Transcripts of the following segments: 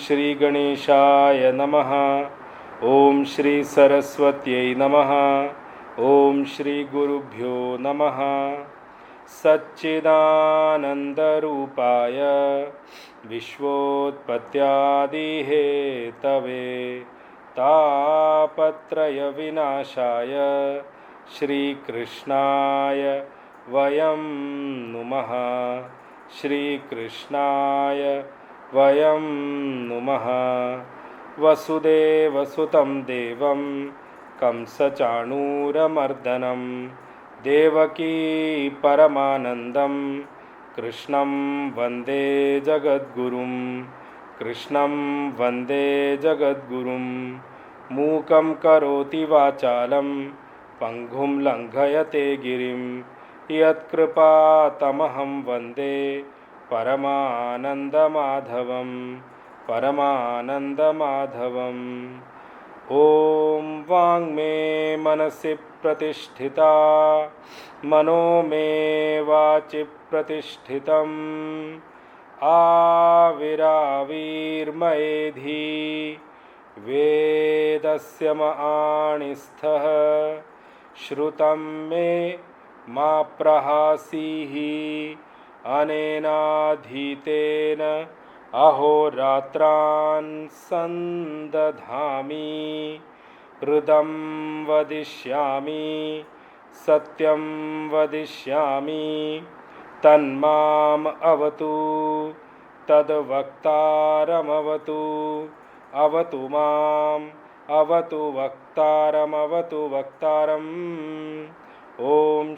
श्री गणेशाय नमः। ओम श्री सरस्वत्यै नमः। ओम श्री गुरुभ्यो नमः। सच्चिदानन्दरूपाय विश्वोत्पत्त्यादिहेतवे तापत्रयविनाशाय श्रीकृष्णाय वयं नुमः। श्रीकृष्णाय वयं नुमः। वसुदेवसुतं देवं कंसचाणूरमर्दनं देवकी परमानन्दं कृष्णं वन्दे जगद्गुरुं। कृष्णं वन्दे जगद्गुरुं। मूकं करोति वाचालं पङ्गुं लङ्घयते गिरिं यत्कृपातमहं वन्दे परमानन्दमाधवं। परमानन्दमाधवम्। ॐ वाङ्मे मनसि प्रतिष्ठिता मनो मे वाचि प्रतिष्ठितम् आविराविर्मयेधि वेदस्य माणिस्थः श्रुतं मे मा प्रहासीः अनेनाधीतेन अहोरात्रान् सन्दधामि हृदं वदिष्यामि सत्यं वदिष्यामि तन्माम् अवतु तद्वक्तारमवतु अवतु माम् अवतु वक्तारमवतु वक्तारम्। ॐ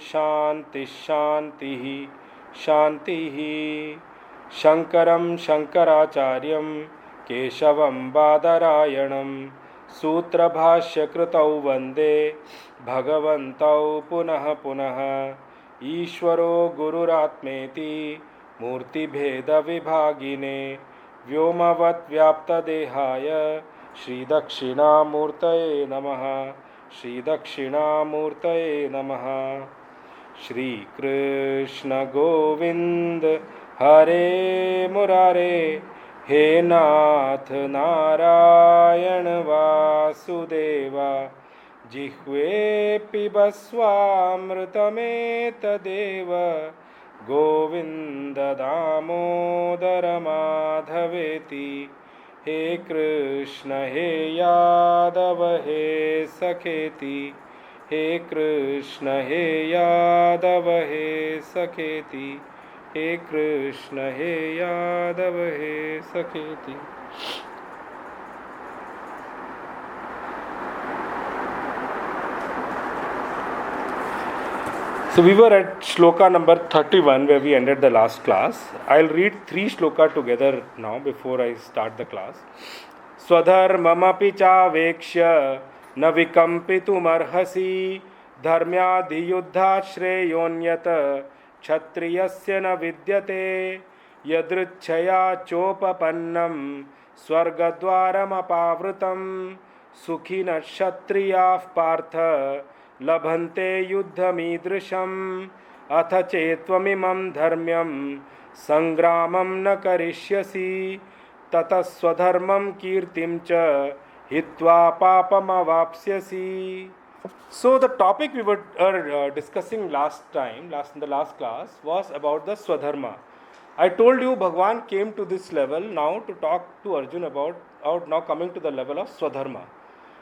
शान्ति शान्तिः शान्तिः। शङ्करं शङ्कराचार्यं केशवं बादरायणं सूत्रभाष्यकृतौ वन्दे भगवन्तौ पुनः पुनः। ईश्वरो गुरुरात्मेति मूर्तिभेदविभागिने व्योमवद्व्याप्तदेहाय श्रीदक्षिणामूर्तये नमः। श्रीदक्षिणामूर्तये नमः। श्री कृष्ण गोविंद हरे मुरारे हे नाथ नारायण वासुदेवा जिह्वे पिबस्वामृतमेतदेव गोविंद दामोदर माधवेति। हे कृष्ण हे यादव हे सखेति। हे कृष्ण हे यादव हे सखेति। हे कृष्ण हे यादव हे सखेति। So we were at shloka number 31 where we ended the last class. I'll read 3 shloka together now before I start the class. Swadharmamapi chavekshya न विकम्पितुमर्हसि धर्म्याधियुद्धात् श्रेयोन्यत क्षत्रियस्य न विद्यते यदृच्छया चोपपन्नं स्वर्गद्वारमपावृतं सुखिनः क्षत्रियाः पार्थ लभन्ते युद्धमीदृशम् अथ चेत्त्वमिमं धर्म्यं संग्रामं न करिष्यसि ततः स्वधर्मं कीर्तिं च हित्वा पापमवाप्स्यसि. So the topic we were discussing in the last class was about the Swadharma. I told you Bhagwan came to this level now to talk to Arjun about now coming to the level of Swadharma.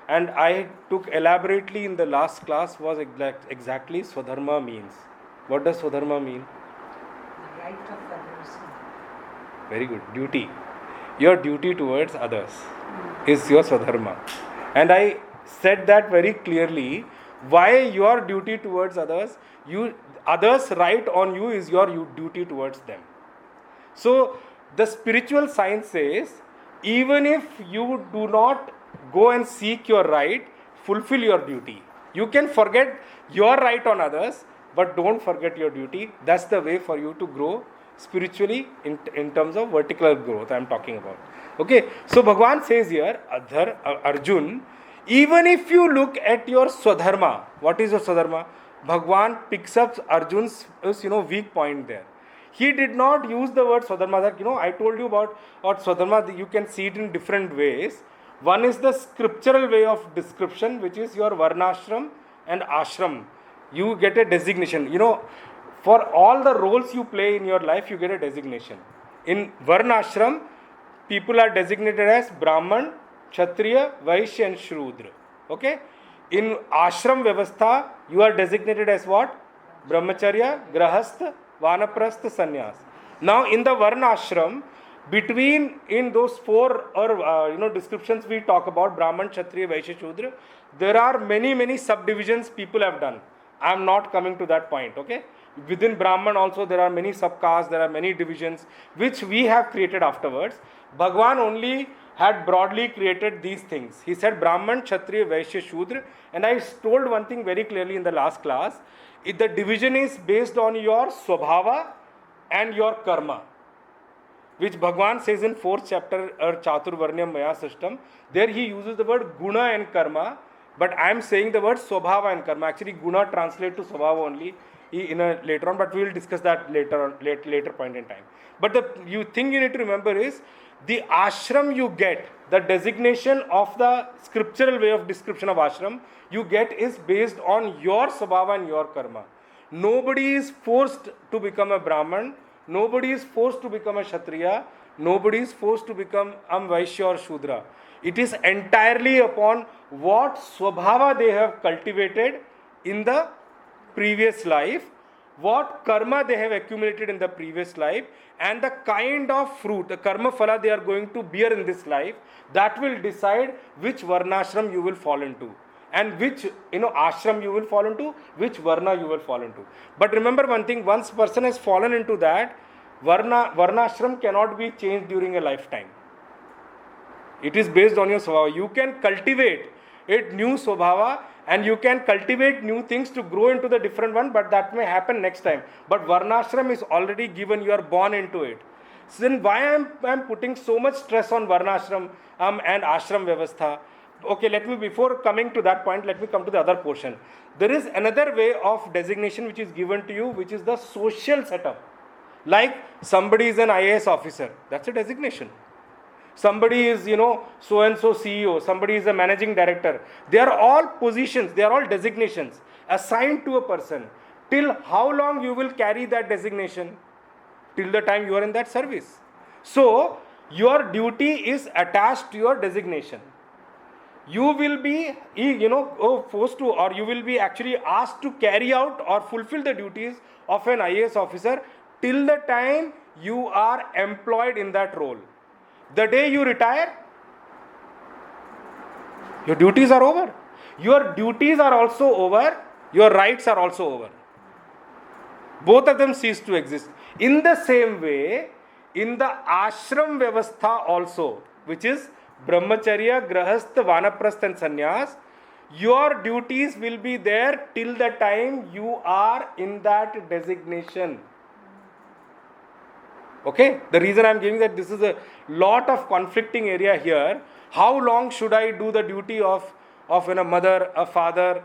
And I took elaborately in the last class was exactly Swadharma means. What does Swadharma mean? The right of others. Very good. Duty. Your duty towards others is your Swadharma. And I said that very clearly. Why your duty towards others? Others' right on you is your duty towards them. So the spiritual science says, even if you do not go and seek your right, fulfill your duty. You can forget your right on others, but don't forget your duty. That's the way for you to grow spiritually in terms of vertical growth I am talking about. Okay, so Bhagwan says here, Arjun, even if you look at your swadharma, what is your swadharma? Bhagwan picks up Arjun's weak point there. He did not use the word swadharma. That I told you about swadharma. You can see it in different ways. One is the scriptural way of description, which is your varnashram and ashram. You get a designation. For all the roles you play in your life, you get a designation. In varnashram, people are designated as Brahman, Kshatriya, Vaishya and Shrudra. Okay? In ashram vyavastha, you are designated as what? Brahmacharya, Grahastha, Vanaprastha, Sannyas. Now in the Varnashram, in those four descriptions we talk about, Brahman, Kshatriya, Vaishya, Shudra, there are many subdivisions people have done. I am not coming to that point, okay? Within Brahman also there are many subcastes, there are many divisions which we have created afterwards. Bhagwan only had broadly created these things. He said Brahman, Kshatriya, Vaishya, Shudra, and I told one thing very clearly in the last class. The division is based on your swabhava and your karma, which Bhagwan says in 4th chapter, Chaturvarnyam Maya System. There he uses the word guna and karma, but I am saying the word swabhava and karma. Actually, guna translates to swabhava only later on, but we will discuss that later point in time. But the thing you need to remember is the ashram you get, the designation of the scriptural way of description of ashram you get is based on your swabhava and your karma. Nobody is forced to become a Brahman. Nobody is forced to become a Kshatriya. Nobody is forced to become Vaishya or Shudra. It is entirely upon what swabhava they have cultivated in the previous life, what karma they have accumulated in the previous life, and the kind of fruit, the karma phala they are going to bear in this life, that will decide which varnashram you will fall into, and which ashram you will fall into, which varna you will fall into. But remember one thing, once person has fallen into that, varnashram cannot be changed during a lifetime. It is based on your swabhava. You can cultivate it new swabhava and you can cultivate new things to grow into the different one, but that may happen next time. But varnashram is already given, you are born into it. So then why I am putting so much stress on varnashram and ashram vyavastha? Okay, before coming to that point, let me come to the other portion. There is another way of designation which is given to you, which is the social setup. Like somebody is an IAS officer, that's a designation. Somebody is, so-and-so CEO, somebody is a managing director. They are all positions, they are all designations assigned to a person. Till how long you will carry that designation? Till the time you are in that service. So, your duty is attached to your designation. You will be, forced to, or you will be actually asked to carry out or fulfill the duties of an IAS officer till the time you are employed in that role. The day you retire, your duties are over. Your duties are also over. Your rights are also over. Both of them cease to exist. In the same way, in the ashram vyavastha also, which is brahmacharya, grahastha, vanaprastha and sannyas, your duties will be there till the time you are in that designation. Okay, the reason I am giving that this is a lot of conflicting area here. How long should I do the duty of a mother, a father,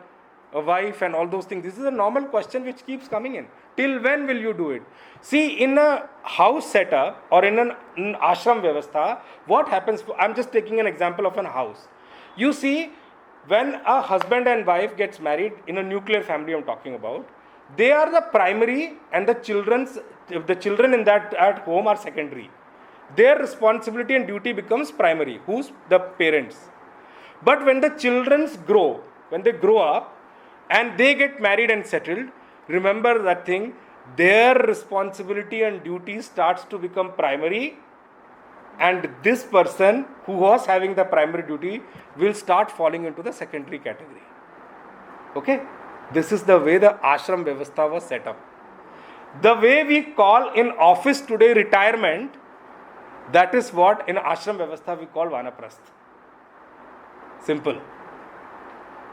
a wife and all those things? This is a normal question which keeps coming in. Till when will you do it? See, in a house setup or in an ashram vyavastha, what happens? I am just taking an example of a house. You see, when a husband and wife gets married, in a nuclear family I am talking about, they are the primary and the children in that at home are secondary. Their responsibility and duty becomes primary. Who's the parents? But when the children grow, when they grow up and they get married and settled, remember that thing, their responsibility and duty starts to become primary, and this person who was having the primary duty will start falling into the secondary category. Okay? This is the way the ashram vyavastha was set up. The way we call in office today retirement, that is what in ashram vyavastha we call vanaprasth. Simple.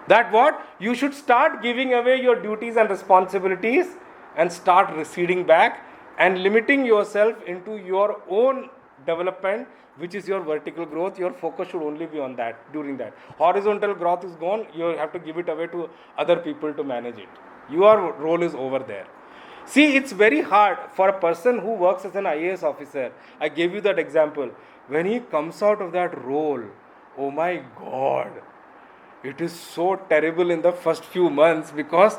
That what? You should start giving away your duties and responsibilities and start receding back and limiting yourself into your own development, which is your vertical growth. Your focus should only be on that during that. Horizontal growth is gone, you have to give it away to other people to manage it. Your role is over there. See, it's very hard for a person who works as an IAS officer. I gave you that example. When he comes out of that role, oh my God, it is so terrible in the first few months because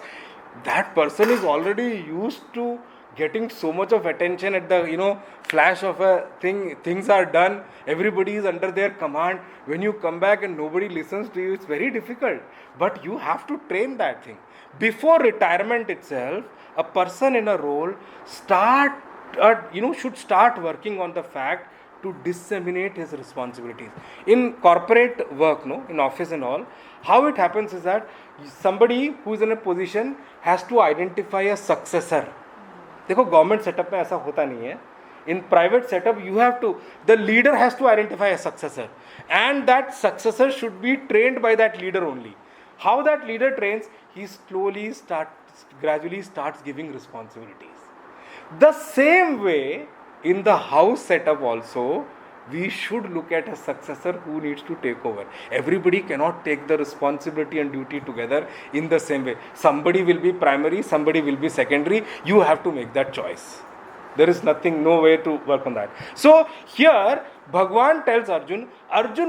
that person is already used to getting so much of attention at the flash of a thing. Things are done, everybody is under their command. When you come back and nobody listens to you, it's very difficult. But you have to train that thing. Before retirement itself, a person in a role should start working on the fact to disseminate his responsibilities. In corporate work, in office and all, how it happens is that somebody who is in a position has to identify a successor. देखो government setup में ऐसा होता नहीं है. In private setup, the leader has to identify a successor, and that successor should be trained by that leader only. How that leader trains, he gradually starts giving responsibilities. The same way in the house setup also, we should look at a successor who needs to take over. Everybody cannot take the responsibility and duty together in the same way. Somebody will be primary, somebody will be secondary. You have to make that choice. There is no way to work on that. So here, Bhagwan tells Arjun,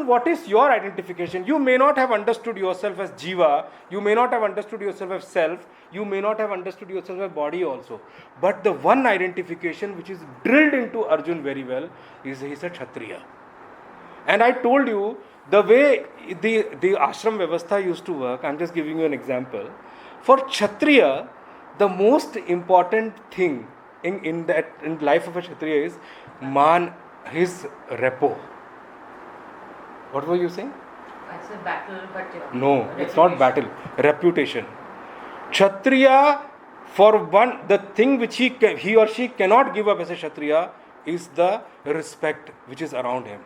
what is your identification? You may not have understood yourself as Jiva, you may not have understood yourself as self, you may not have understood yourself as body also. But the one identification which is drilled into Arjun very well is he is a Kshatriya. And I told you, the way the ashram vyavastha used to work, I'm just giving you an example. For Kshatriya, the most important thing in life of a Kshatriya is his repo. What were you saying? It's a battle, but no, it's not battle. Reputation. Kshatriya, for one, the thing which he or she cannot give up as a Kshatriya is the respect which is around him.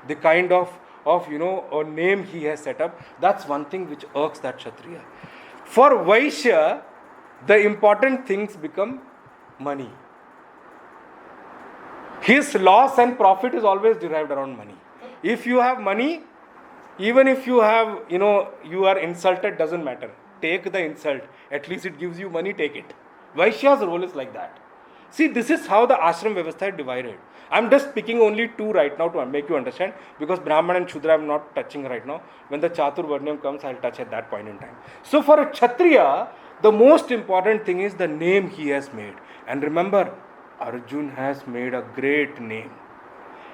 The kind of a name he has set up. That's one thing which irks that Kshatriya. For Vaishya, the important things become money. His loss and profit is always derived around money. If you have money, even if you have, you are insulted, doesn't matter. Take the insult. At least it gives you money, take it. Vaishya's role is like that. See, this is how the ashram vyavastha is divided. I'm just picking only two right now to make you understand, because Brahman and Shudra I'm not touching right now. When the Chatur Varnyam comes, I'll touch at that point in time. So for a Kshatriya, the most important thing is the name he has made. And remember, Arjun has made a great name.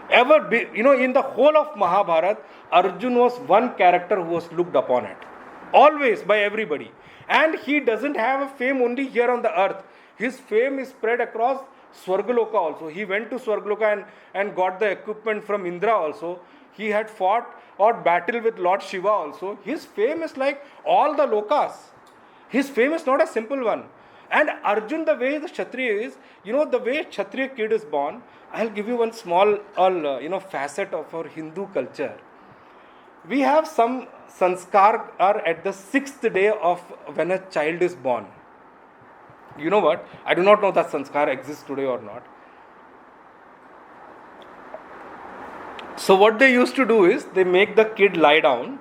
In the whole of Mahabharata, Arjun was one character who was looked upon at. Always by everybody. And he doesn't have a fame only here on the earth. His fame is spread across Swargaloka also. He went to Swargaloka and got the equipment from Indra also. He had fought or battled with Lord Shiva also. His fame is like all the lokas. His fame is not a simple one. And Arjun, the way the Kshatriya is, the way Kshatriya kid is born, I'll give you one small, facet of our Hindu culture. We have some sanskar are at the 6th day of when a child is born. You know what? I do not know that sanskar exists today or not. So what they used to do is, they make the kid lie down,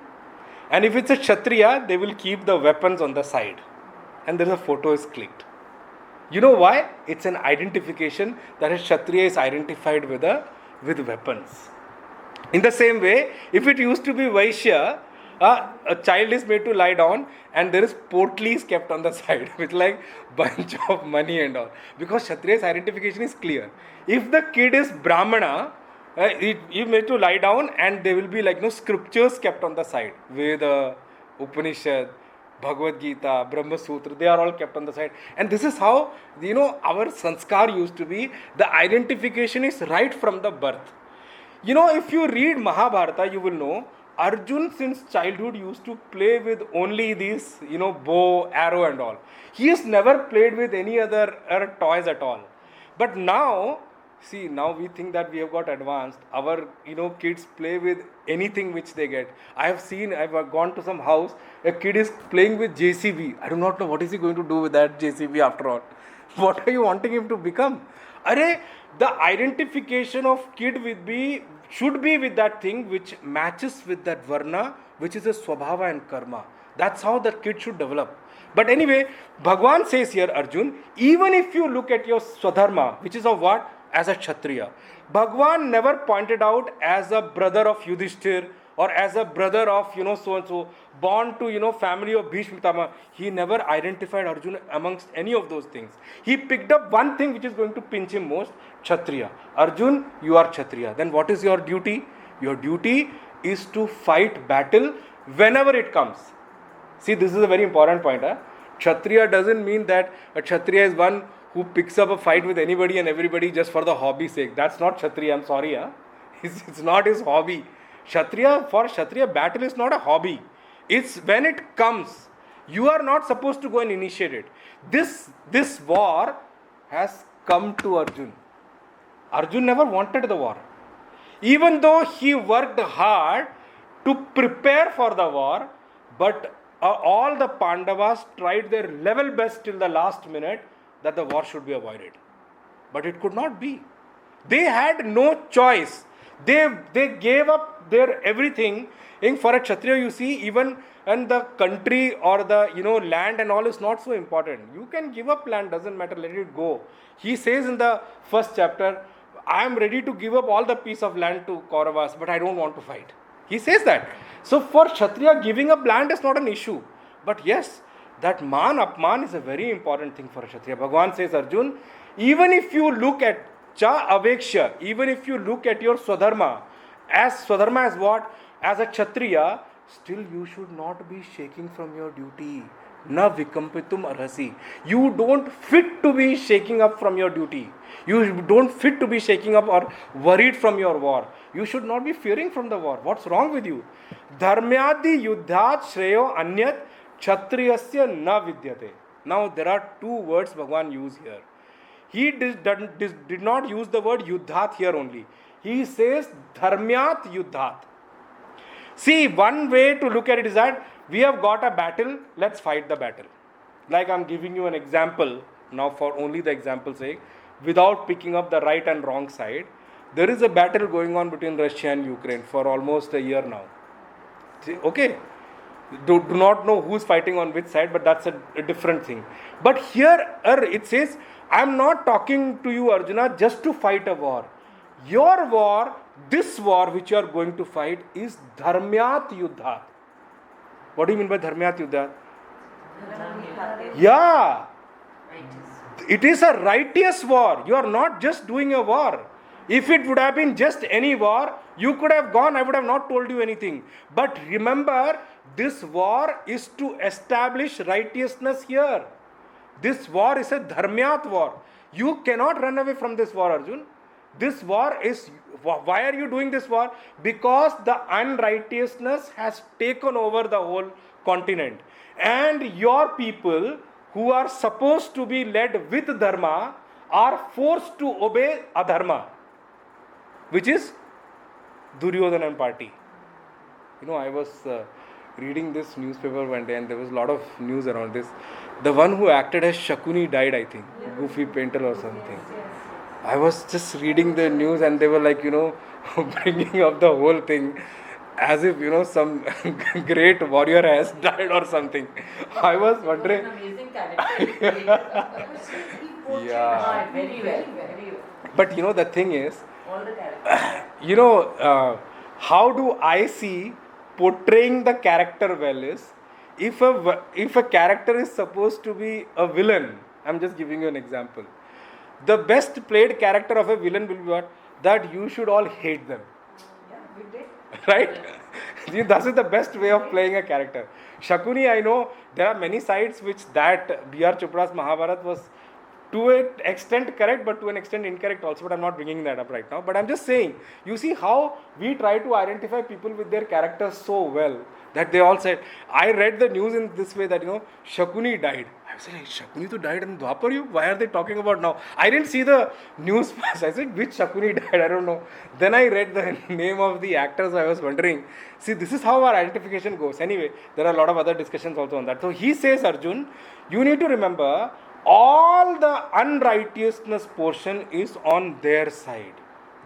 and if it's a Kshatriya, they will keep the weapons on the side. And then a photo is clicked. You know why? It's an identification that a Kshatriya is identified with weapons. In the same way, if it used to be Vaishya, a child is made to lie down and there is portlies kept on the side with like bunch of money and all. Because Kshatriya's identification is clear. If the kid is Brahmana, he made to lie down and there will be scriptures kept on the side. Veda, Upanishad, Bhagavad Gita, Brahma Sutra, they are all kept on the side. And this is how, our sanskar used to be. The identification is right from the birth. If you read Mahabharata, you will know Arjun since childhood used to play with only these, bow, arrow and all. He has never played with any other toys at all. But now, see, now we think that we have got advanced. Our, kids play with anything which they get. I've gone to some house, a kid is playing with JCB. I do not know what is he going to do with that JCB after all. What are you wanting him to become? Array, the identification of kid should be with that thing which matches with that varna, which is a swabhava and karma. That's how that kid should develop. But anyway, Bhagwan says here, Arjun, even if you look at your swadharma, which is of what? As a Kshatriya. Bhagwan never pointed out as a brother of Yudhishthir or as a brother of, so and so, born to, family of Bhishma Pitama. He never identified Arjuna amongst any of those things. He picked up one thing which is going to pinch him most, Kshatriya. Arjun, you are Kshatriya. Then what is your duty? Your duty is to fight battle whenever it comes. See, this is a very important point. Kshatriya doesn't mean that a Kshatriya is one who picks up a fight with anybody and everybody just for the hobby's sake. That's not Kshatriya, I'm sorry. It's not his hobby. For Kshatriya, battle is not a hobby. It's when it comes. You are not supposed to go and initiate it. This war has come to Arjun. Arjun never wanted the war. Even though he worked hard to prepare for the war, but all the Pandavas tried their level best till the last minute that the war should be avoided. But it could not be. They had no choice. They gave up their everything. For a Kshatriya, you see, even and the country or the land and all is not so important. You can give up land, doesn't matter, let it go. He says in the first chapter, I am ready to give up all the piece of land to Kauravas, but I don't want to fight. He says that. So for Kshatriya, giving up land is not an issue. But yes, that Apman is a very important thing for a Kshatriya. Bhagavan says, Arjun, even if you look at Cha Aveksha, even if you look at your Swadharma as what? As a Kshatriya, still you should not be shaking from your duty. Na vikampitum arhasi. You don't fit to be shaking up from your duty. You don't fit to be shaking up or worried from your war. You should not be fearing from the war. What's wrong with you? Dharmyadi yuddhat shreyo anyat kshatriyasya na vidyate. Now there are two words Bhagwan used here. He did not use the word yuddhat here only. He says dharmyat yuddhat. See, one way to look at it is that we have got a battle, let's fight the battle. Like I'm giving you an example, now for only the example's sake, without picking up the right and wrong side. There is a battle going on between Russia and Ukraine for almost a year now. See, okay, do not know who's fighting on which side, but that's a different thing. But here it says, I'm not talking to you, Arjuna, just to fight a war. Your war, this war which you are going to fight is dharmyat yuddhat. What do you mean by dharmyat yuddhat? Yeah. It is a righteous war. You are not just doing a war. If it would have been just any war, you could have gone, I would have not told you anything. But remember, this war is to establish righteousness here. This war is a dharmyat war. You cannot run away from this war, Arjun. This war is, why are you doing this war? Because the unrighteousness has taken over the whole continent. And your people who are supposed to be led with dharma are forced to obey adharma, which is Duryodhana and party. I was reading this newspaper one day and there was a lot of news around this. The one who acted as Shakuni died, I think. Goofy painter or something. I was just reading the news and they were like, bringing up the whole thing as if, some great warrior has died or something. I was wondering. An amazing character. Yeah. Very well, very well. But the thing is, All the characters. how do I see portraying the character well is, if a character is supposed to be a villain, I'm just giving you an example. The best played character of a villain will be what? That you should all hate them. Yeah, we did. Right? That is the best way of playing a character. Shakuni, I know there are many sides which that B.R. Chopra's Mahabharata was to an extent correct, but to an extent incorrect also, but I'm not bringing that up right now. But I'm just saying, you see how we try to identify people with their characters so well that they all said, I read the news in this way that, Shakuni died. I said, hey, Shakuni to died in Dwapar Yug? Why are they talking about now? I didn't see the news flash. I said, which Shakuni died? I don't know. Then I read the name of the actors. I was wondering. See, this is how our identification goes. Anyway, there are a lot of other discussions also on that. So he says, Arjun, you need to remember, all the unrighteousness portion is on their side.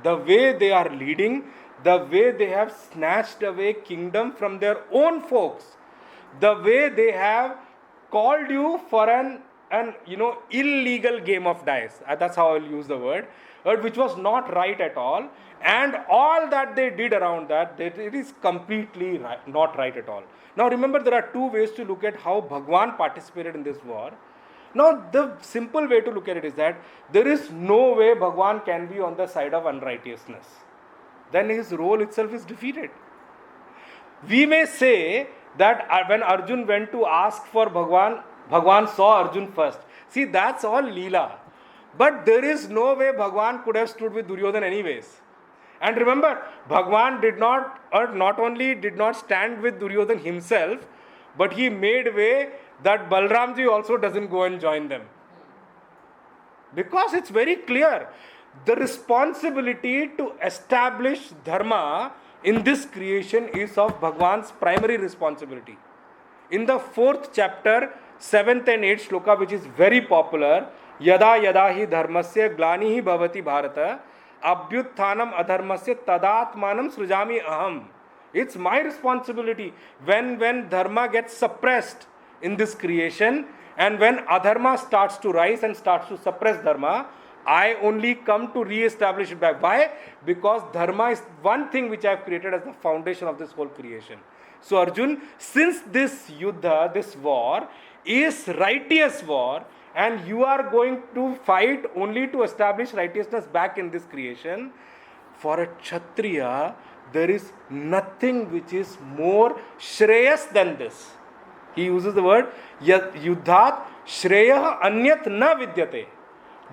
The way they are leading, the way they have snatched away kingdom from their own folks, the way they have called you for an illegal game of dice. That's how I will use the word, which was not right at all. And all that they did around that, it is completely not right at all. Now remember, there are two ways to look at how Bhagwan participated in this war. Now, the simple way to look at it is that there is no way Bhagwan can be on the side of unrighteousness. Then his role itself is defeated. We may say that when Arjun went to ask for Bhagwan, Bhagwan saw Arjun first. See, that's all Leela. But there is no way Bhagwan could have stood with Duryodhan anyways. And remember, Bhagwan not only did not stand with Duryodhan himself, but he made way that Balramji also doesn't go and join them. Because it's very clear, the responsibility to establish dharma in this creation is of Bhagwan's primary responsibility. In the 4th chapter, 7th and 8th shloka, which is very popular, Yada yada hi dharmasya glani hi bhavati bharata abhyutthanam adharmasya tadatmanam srujami aham. It's my responsibility when dharma gets suppressed in this creation, and when adharma starts to rise and starts to suppress dharma, I only come to re-establish it back. Why? Because dharma is one thing which I have created as the foundation of this whole creation. So Arjun, since this yuddha, this war, is righteous war, and you are going to fight only to establish righteousness back in this creation, for a Kshatriya, there is nothing which is more shreyas than this. He uses the word yuddhat shreyah anyat na vidyate.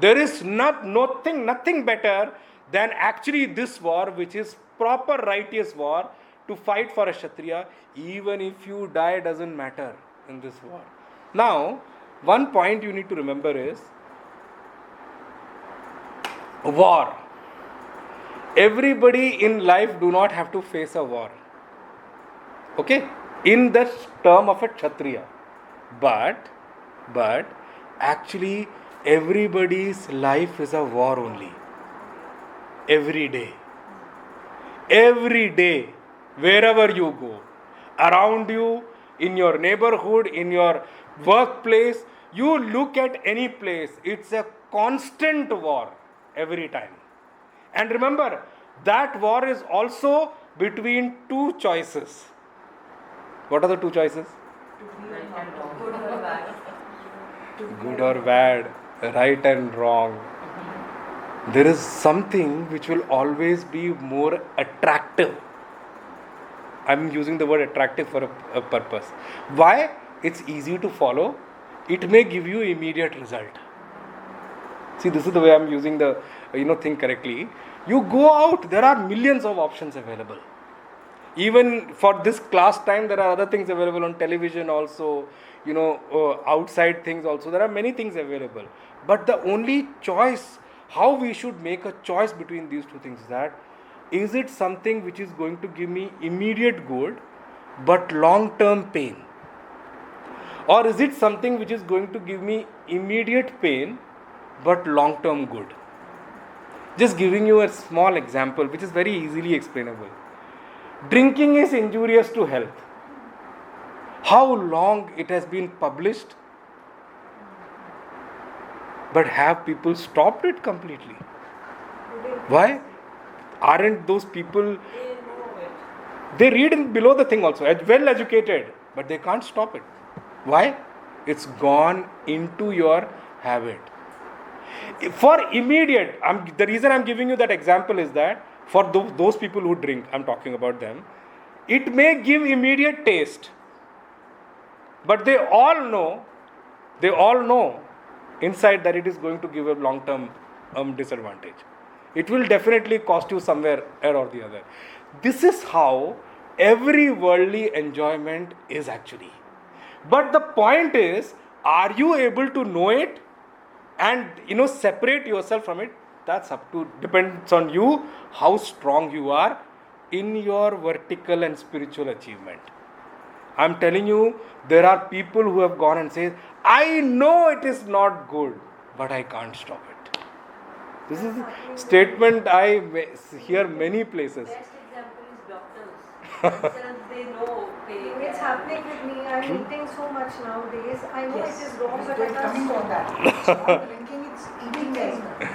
There is nothing better than actually this war, which is proper righteous war, to fight for a Kshatriya. Even if you die, doesn't matter in this war. Now, one point you need to remember is war. Everybody in life do not have to face a war. Okay? In the term of a Kshatriya. But actually everybody's life is a war only. Every day. Every day. Wherever you go. Around you, in your neighborhood, in your workplace, you look at any place, it's a constant war every time. And remember, that war is also between two choices. What are the two choices? Good or bad, right and wrong. There is something which will always be more attractive. I'm using the word attractive for a purpose. Why? It's easy to follow. It may give you immediate result. See, this is the way I'm using the thing correctly. You go out, there are millions of options available. Even for this class time, there are other things available on television also, outside things also. There are many things available. But the only choice, how we should make a choice between these two things is that, is it something which is going to give me immediate good but long-term pain? Or is it something which is going to give me immediate pain but long-term good? Just giving you a small example which is very easily explainable. Drinking is injurious to health. How long it has been published? But have people stopped it completely? Why? Aren't those people, they read in below the thing also, well educated, but they can't stop it. Why? It's gone into your habit. For immediate, the reason I'm giving you that example is that for those people who drink, I'm talking about them, it may give immediate taste. But they all know inside that it is going to give a long-term disadvantage. It will definitely cost you somewhere or the other. This is how every worldly enjoyment is actually. But the point is, are you able to know it and separate yourself from it? That's up to, depends on you how strong you are in your vertical and spiritual achievement. I'm telling you, there are people who have gone and said, I know it is not good, but I can't stop it. This is a statement I hear many places. Best example is doctors. Themselves, they know they It's happening with me. I'm eating so much nowadays. I know Yes. it is wrong, but I Coming can't on stop. that. It's not drinking, it's eating as well.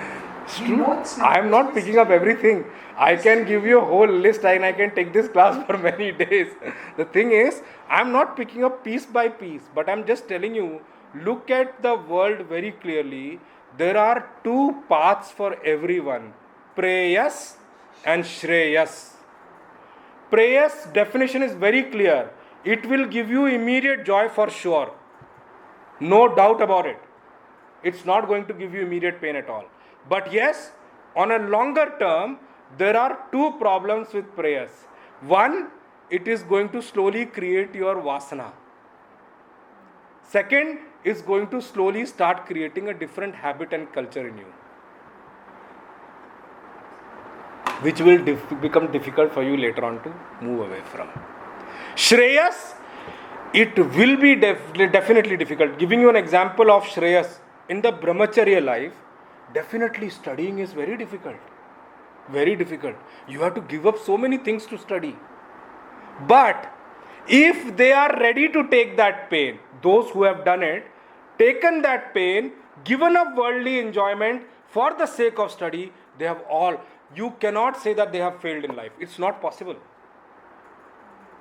It's You true. know it's not I am not just- picking up everything. I can give you a whole list and I can take this class for many days. The thing is, I am not picking up piece by piece, but I am just telling you, look at the world very clearly. There are two paths for everyone, Preyas and Shreyas. Preyas definition is very clear. It will give you immediate joy for sure. No doubt about it. It's not going to give you immediate pain at all. But yes, on a longer term, there are two problems with prayers. One, it is going to slowly create your vasana. Second, is going to slowly start creating a different habit and culture in you, which will become difficult for you later on to move away from. Shreyas, it will be definitely difficult. Giving you an example of Shreyas, in the brahmacharya life, definitely studying is very difficult. Very difficult. You have to give up so many things to study. But if they are ready to take that pain, those who have done it, taken that pain, given up worldly enjoyment for the sake of study, they have all. You cannot say that they have failed in life. It's not possible.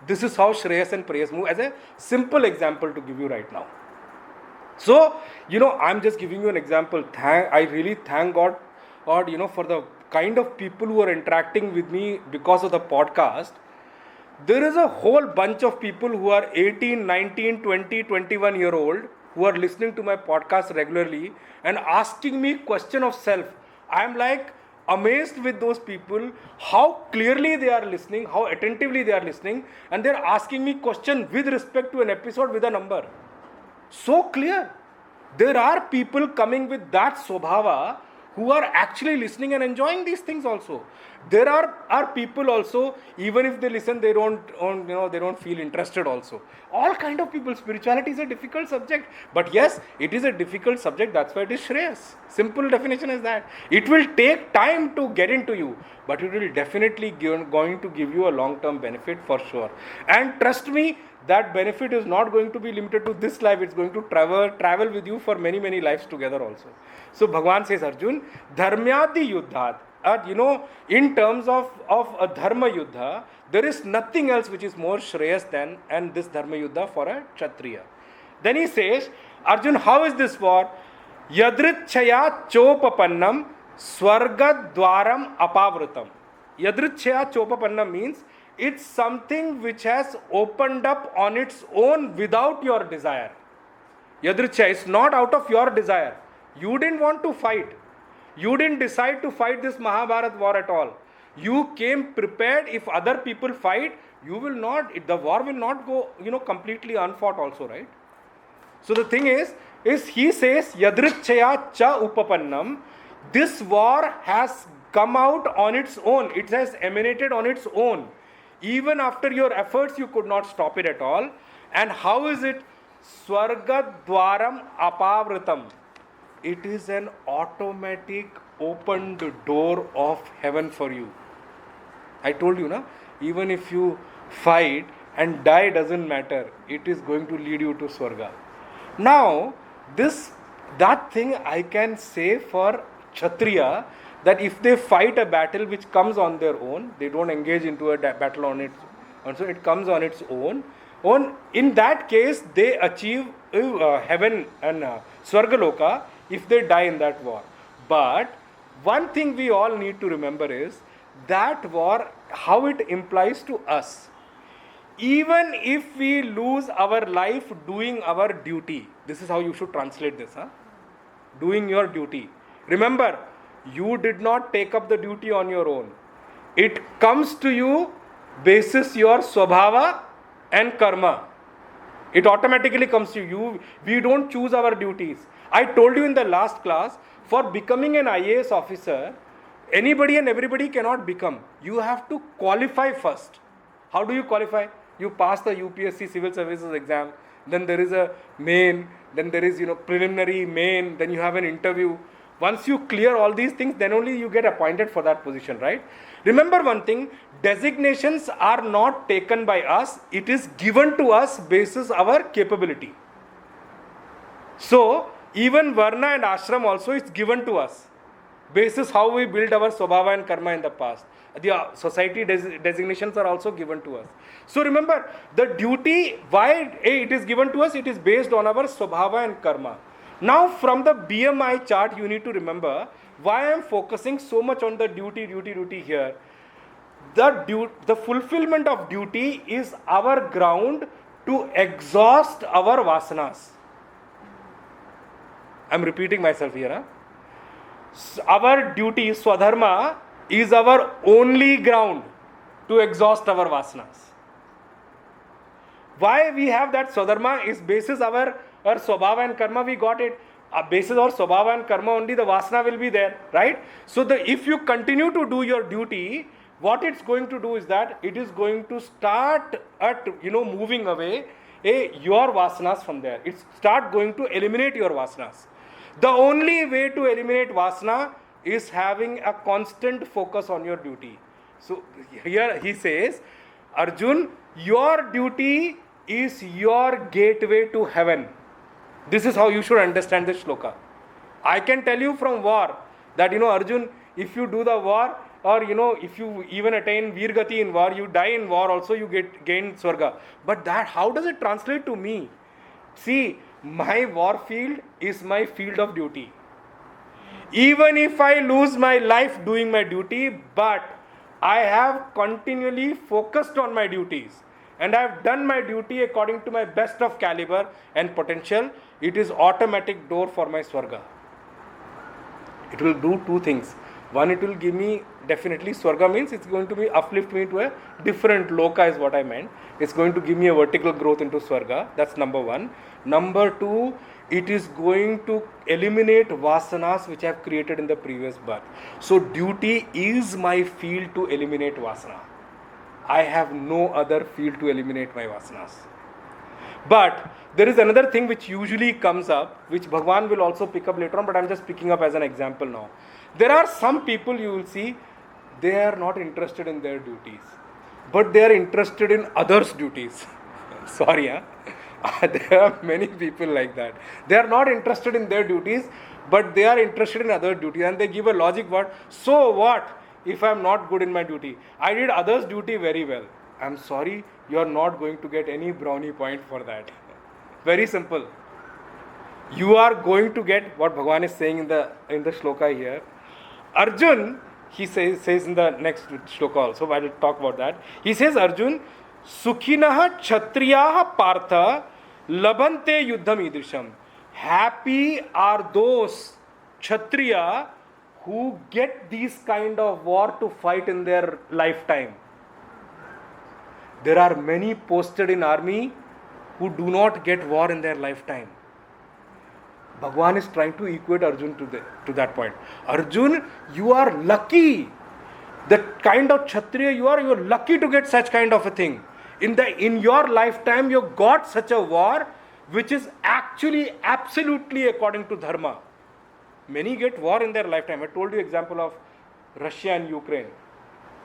This is how Shreyas and Preyas move, as a simple example to give you right now. So, I'm just giving you an example. I really thank God, for the kind of people who are interacting with me because of the podcast. There is a whole bunch of people who are 18, 19, 20, 21 year old who are listening to my podcast regularly and asking me question of self. I am like amazed with those people, how clearly they are listening, how attentively they are listening, and they are asking me question with respect to an episode with a number. So clear. There are people coming with that Swabhava who are actually listening and enjoying these things also. There are people also, even if they listen, they don't feel interested also. All kind of people. Spirituality is a difficult subject. But yes, it is a difficult subject. That's why it is Shreyas. Simple definition is that. It will take time to get into you, but it will definitely going to give you a long-term benefit for sure. And trust me, that benefit is not going to be limited to this life. It's going to travel with you for many, many lives together also. So Bhagavan says, Arjun, dharmyadi yuddhat. In terms of a dharma yuddha, there is nothing else which is more shreyas than and this dharma yuddha for a kshatriya. Then he says, Arjun, how is this for? Yadritchaya chopapannam swarga dwaram apavrutam. Yadritchaya chopapannam means it's something which has opened up on its own without your desire. Yadritchaya is not out of your desire. You didn't want to fight. You didn't decide to fight this Mahabharat war at all. You came prepared. If other people fight, the war will not go, completely unfought also, right? So the thing is he says, Yadritchaya cha upapannam, this war has come out on its own. It has emanated on its own. Even after your efforts, you could not stop it at all. And how is it? Swarga dwaram apavritam. It is an automatic opened door of heaven for you. I told you, even if you fight and die, doesn't matter. It is going to lead you to Swarga. Now, that thing I can say for Kshatriya, that if they fight a battle which comes on their own, they don't engage into a battle on its own, so it comes on its own. In that case, they achieve heaven and Swargaloka if they die in that war. But one thing we all need to remember is that war, how it implies to us. Even if we lose our life doing our duty, this is how you should translate this. doing your duty. Remember, you did not take up the duty on your own. It comes to you basis your swabhava and karma. It automatically comes to you. We don't choose our duties. I told you in the last class, for becoming an IAS officer, anybody and everybody cannot become. You have to qualify first. How do you qualify? You pass the UPSC civil services exam, then there is a main, then there is preliminary, main, then you have an interview. Once you clear all these things, then only you get appointed for that position, right? Remember one thing, designations are not taken by us, it is given to us basis our capability. So, even Varna and Ashram also is given to us, basis how we build our Swabhava and Karma in the past. The society designations are also given to us. So remember, the duty, why it is given to us, it is based on our Swabhava and Karma. Now from the BMI chart, you need to remember why I am focusing so much on the duty here. The fulfillment of duty is our ground to exhaust our vasanas. I am repeating myself here. Our duty, Swadharma, is our only ground to exhaust our vasanas. Why we have that Swadharma is basis our Swabhava and Karma, we got it. Basis our Swabhava and Karma only the Vasana will be there, right? So if you continue to do your duty, what it's going to do is that it is going to start at moving away your Vasanas from there. It start going to eliminate your Vasanas. The only way to eliminate Vasana is having a constant focus on your duty. So here he says, Arjun, your duty is your gateway to heaven. This is how you should understand this shloka. I can tell you from war that, Arjun, if you do the war, or if you even attain Virgati in war, you die in war also, you gain Swarga. But how does it translate to me? See, my war field is my field of duty. Even if I lose my life doing my duty, but I have continually focused on my duties and I have done my duty according to my best of caliber and potential, it is automatic door for my Swarga. It will do two things. One, it will give me definitely Swarga, means it's going to be uplift me to a different loka is what I meant. It's going to give me a vertical growth into Swarga. That's number one. Number two, it is going to eliminate vasanas which I have created in the previous birth. So duty is my field to eliminate vasana. I have no other field to eliminate my vasanas. But there is another thing which usually comes up, which Bhagwan will also pick up later on, but I am just picking up as an example now. There are some people you will see, they are not interested in their duties, but they are interested in others' duties. Sorry, there are many people like that. They are not interested in their duties, but they are interested in other duties, and they give a logic what? So what if I am not good in my duty? I did others' duty very well. I am sorry, you are not going to get any brownie point for that. Very simple. You are going to get what Bhagavan is saying in the shloka here. Arjun, he says in the next shloka also, I will talk about that. He says, Arjun, Sukhinaha Kshatriyaha Partha Labhante Yuddham Idrisham. Happy are those Kshatriya who get these kind of war to fight in their lifetime. There are many posted in army who do not get war in their lifetime. Bhagwan is trying to equate Arjun to that point. Arjun, you are lucky. The kind of Kshatriya you are lucky to get such kind of a thing. In your lifetime, you got such a war which is actually absolutely according to dharma. Many get war in their lifetime. I told you example of Russia and Ukraine.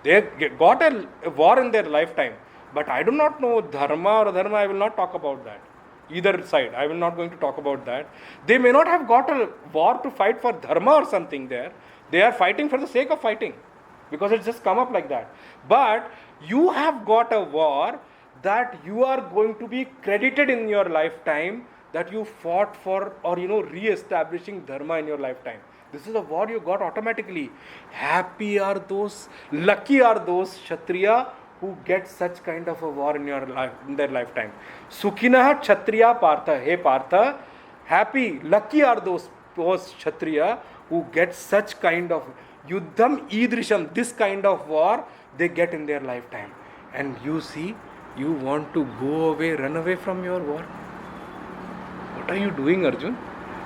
They got a war in their lifetime. But I do not know dharma or adharma. I will not talk about that. Either side. I will not going to talk about that. They may not have got a war to fight for dharma or something there. They are fighting for the sake of fighting. Because it's just come up like that. But you have got a war that you are going to be credited in your lifetime that you fought for or re-establishing dharma in your lifetime. This is a war you got automatically. Happy are those, lucky are those Kshatriya who get such kind of a war in their lifetime. Sukhinaha Kshatriya Partha. Hey Partha, happy, lucky are those those Kshatriya who get such kind of Yuddham Idrisham, this kind of war they get in their lifetime. And you see, you want to go away, run away from your war. What are you doing, Arjun?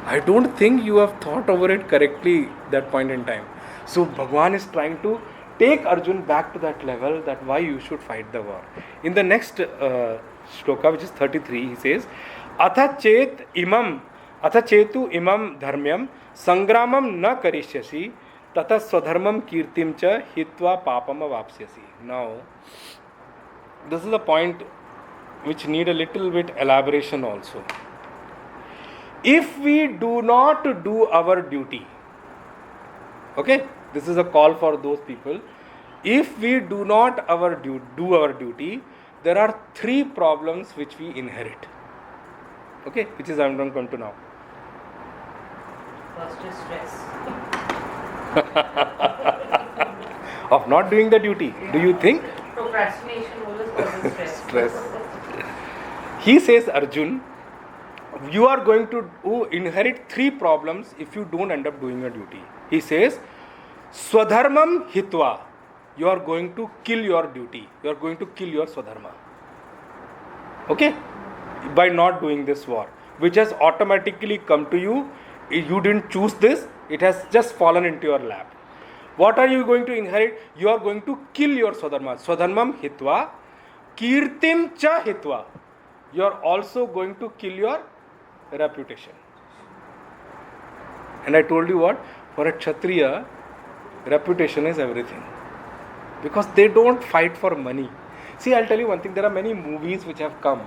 I don't think you have thought over it correctly that point in time. So Bhagwan is trying to take Arjun back to that level, that why you should fight the war. In the next shloka, which is 33, he says, Atha chetu imam dharmyam sangramam na karishyasi tata swadharmam kirtim cha hitva papam avapsyasi. Now, this is a point which need a little bit elaboration also. If we do not do our duty, okay, this is a call for those people. If we do not do our duty, there are 3 problems which we inherit. Okay, which is I'm going to come to now. First is stress. Of not doing the duty. Do you think? Procrastination always causes stress. Stress. He says, Arjun, you are going to inherit 3 problems if you don't end up doing your duty. He says, Swadharmam hitva. You are going to kill your duty. You are going to kill your Swadharma. Okay? By not doing this war, which has automatically come to you. You didn't choose this. It has just fallen into your lap. What are you going to inherit? You are going to kill your Swadharma. Swadharmam hitva. Kirtim cha hitva. You are also going to kill your reputation. And I told you what? For a Kshatriya, reputation is everything. Because they don't fight for money. See, I'll tell you one thing. There are many movies which have come.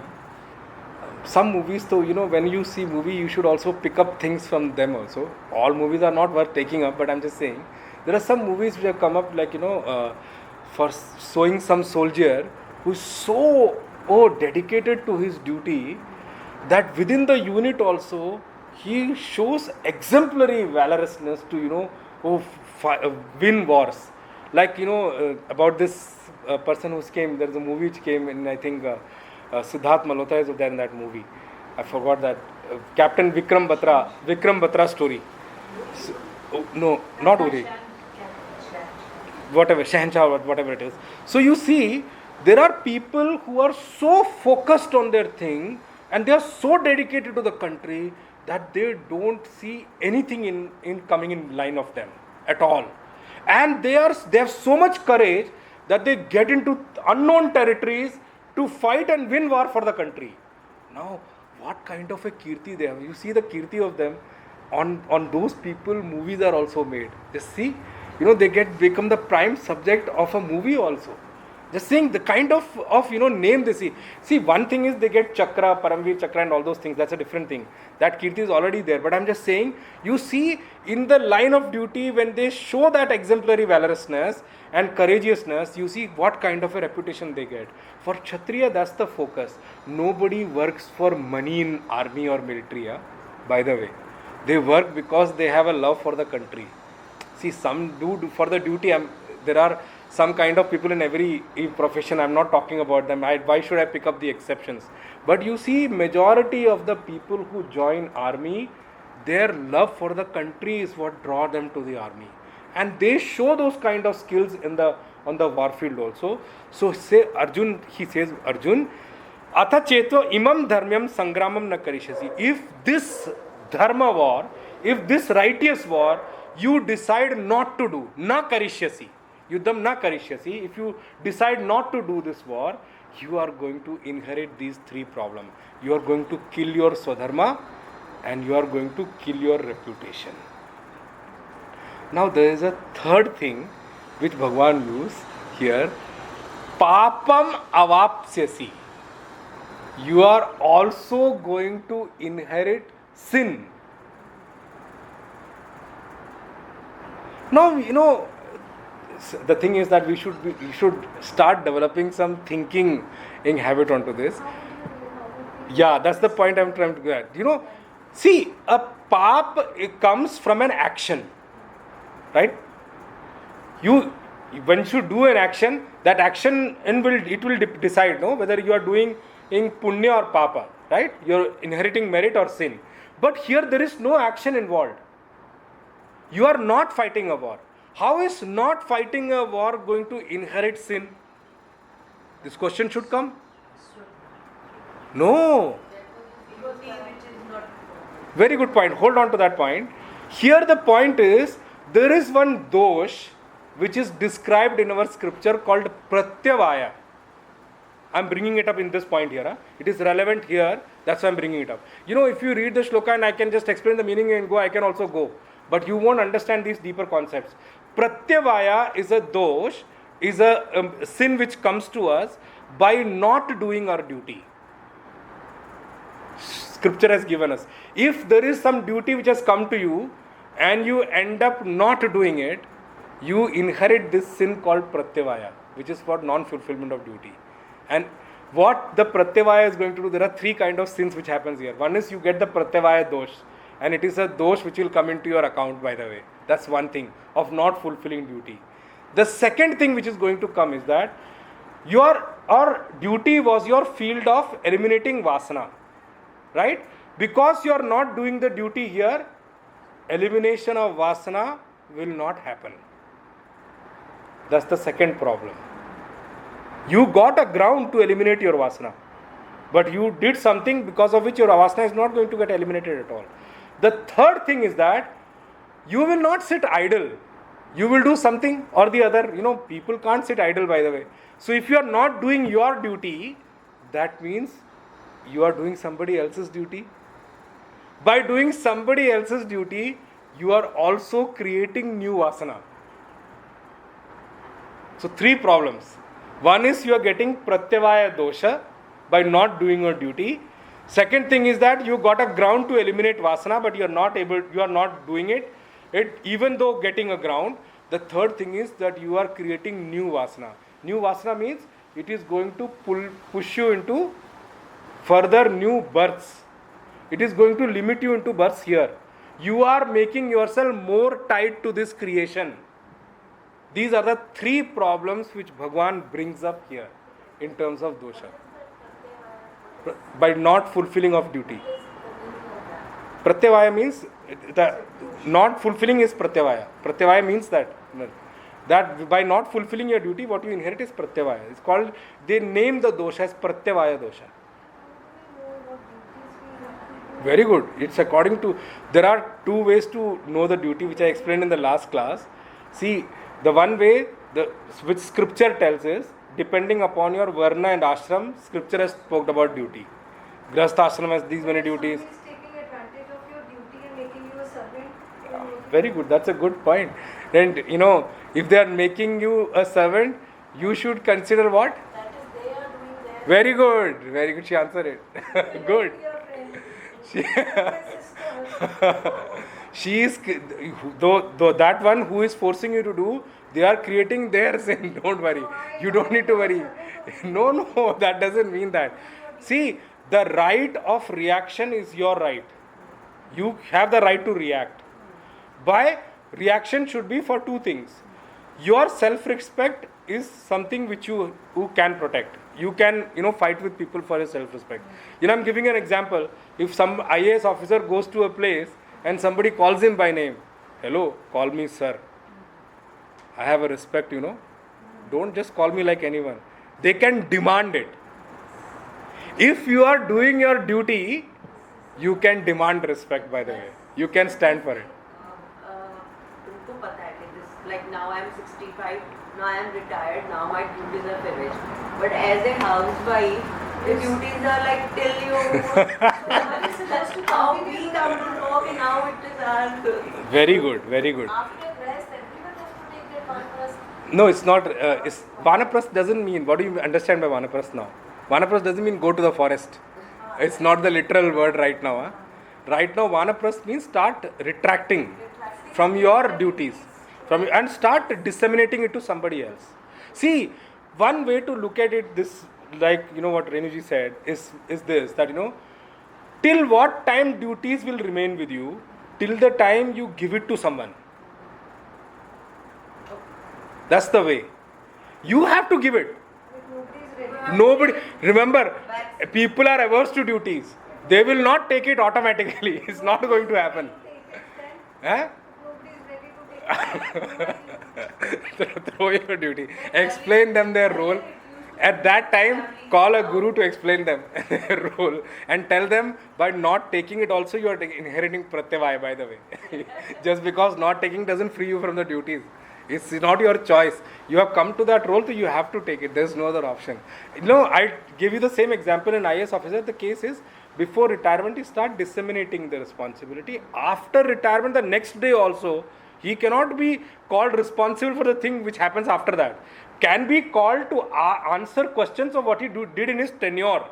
Some movies, though, when you see movie, you should also pick up things from them also. All movies are not worth taking up, but I'm just saying. There are some movies which have come up like, for showing some soldier who's so dedicated to his duty that within the unit also, he shows exemplary valorousness to, win wars. Like, about this person who came, there's a movie which came in, I think, Siddharth Malhotra is there in that movie. I forgot that. Captain Vikram Batra story. So, no, not Uri. Whatever, Shahanshah, whatever it is. So you see, there are people who are so focused on their thing and they are so dedicated to the country that they don't see anything in coming in line of them at all. And they have so much courage that they get into unknown territories to fight and win war for the country. Now, what kind of a kirti they have? You see the kirti of them. On those people, movies are also made. Just see, they become the prime subject of a movie also. Just saying the kind of name they see. See, one thing is they get Chakra, Paramveer Chakra and all those things. That's a different thing. That kirti is already there. But I'm just saying, you see in the line of duty, when they show that exemplary valorousness and courageousness, you see what kind of a reputation they get. For Kshatriya, that's the focus. Nobody works for money in army or military, by the way. They work because they have a love for the country. See, some do for the duty. There are some kind of people in every profession. I'm not talking about them. Why should I pick up the exceptions? But you see, majority of the people who join army, their love for the country is what draw them to the army. And they show those kind of skills on the warfield also. So he says, Arjun, Atha chetva imam dharmyam sangramam na karishyasi. If this dharma war, if this righteous war, you decide not to do, na karishyasi. Yuddham na karishyasi. If you decide not to do this war, you are going to inherit these 3 problems. You are going to kill your Swadharma and you are going to kill your reputation. Now there is a third thing which Bhagwan used here. Papam avapsyasi. You are also going to inherit sin. Now, the thing is that we should start developing some thinking in habit onto this. Yeah, that's the point I'm trying to get. See, a pap, it comes from an action, right? When you do an action, that action will decide, whether you are doing in punya or papa, right? You're inheriting merit or sin. But here there is no action involved. You are not fighting a war. How is not fighting a war going to inherit sin? This question should come. No. Duty which is not. Very good point. Hold on to that point. Here the point is, there is one dosh which is described in our scripture called pratyavaya. I am bringing it up in this point here. It is relevant here. That's why I am bringing it up. If you read the shloka and I can just explain the meaning and go, I can also go. But you won't understand these deeper concepts. Pratyavaya is a dosh, is a sin which comes to us by not doing our duty. Scripture has given us. If there is some duty which has come to you and you end up not doing it, you inherit this sin called pratyavaya, which is for non-fulfillment of duty. And what the pratyavaya is going to do, there are three kinds of sins which happens here. One is you get the pratyavaya dosh, and it is a dosh which will come into your account, by the way. That's one thing of not fulfilling duty. The second thing which is going to come is that our duty was your field of eliminating vasana. Right? Because you are not doing the duty here, elimination of vasana will not happen. That's the second problem. You got a ground to eliminate your vasana, but you did something because of which your vasana is not going to get eliminated at all. The third thing is that you will not sit idle. You will do something or the other. People can't sit idle, by the way. So if you are not doing your duty, that means you are doing somebody else's duty. By doing somebody else's duty, you are also creating new vasana. So three problems. One is you are getting pratyavaya dosha by not doing your duty. Second thing is that you got a ground to eliminate vasana, but you are not doing it even though getting a ground. The third thing is that you are creating new vasana. New vasana means it is going to push you into further new births. It is going to limit you into births here. You are making yourself more tied to this creation. These are the three problems which Bhagwan brings up here in terms of dosha. By not fulfilling of duty. Pratyavaya means, the not fulfilling is pratyavaya. Pratyavaya means that by not fulfilling your duty, what you inherit is pratyavaya. It's called, they name the dosha as pratyavaya dosha. Very good. It's according to, there are two ways to know the duty, which I explained in the last class. See, the one way which scripture tells is, depending upon your varna and ashram, scripture has spoken about duty. Grahastha ashram has these many duties. Somebody is taking advantage of your duty and making you a servant. Very good. That's a good point. And if they are making you a servant, you should consider what? That is, they are doing their. Very good. Very good. She answered it. Good. She is, though that one who is forcing you to do, they are creating their sin. Don't worry. You don't need to worry. No, that doesn't mean that. See, the right of reaction is your right. You have the right to react. By reaction should be for two things. Your self-respect is something which you can protect. You can, fight with people for your self-respect. I'm giving an example. If some IAS officer goes to a place and somebody calls him by name, hello, call me sir. I have a respect, Don't just call me like anyone. They can demand it. If you are doing your duty, you can demand respect, by the way. You can stand for it. तुमको पता है कि this, like now I am 65, now I am retired, now my duties are finished. But as a housewife, the duties are like till you. Somebody is supposed to come. We come to know that now it is our. Very good, very good. After rest, everyone has to take their purpose. No, it's not. Vanaprasth doesn't mean, what do you understand by Vanaprasth now? Vanaprasth doesn't mean go to the forest. It's not the literal word right now. Huh? Right now, Vanaprasth means start retracting from your duties and start disseminating it to somebody else. See, one way to look at it, this, like, what Renuji said, is this, that, till what time duties will remain with you, till the time you give it to someone. That's the way. You have to give it. Nobody, remember, people are averse to duties. They will not take it automatically. It's not going to happen. Nobody is ready Throw your duty. Explain them their role. At that time, call a guru to explain them their role and tell them by not taking it also you are inheriting pratyavaya, by the way. Just because not taking doesn't free you from the duties. It's not your choice. You have come to that role, so you have to take it. There's no other option. I give you the same example in IAS officer. The case is before retirement, he start disseminating the responsibility. After retirement, the next day also, he cannot be called responsible for the thing which happens after that. Can be called to answer questions of what he did in his tenure.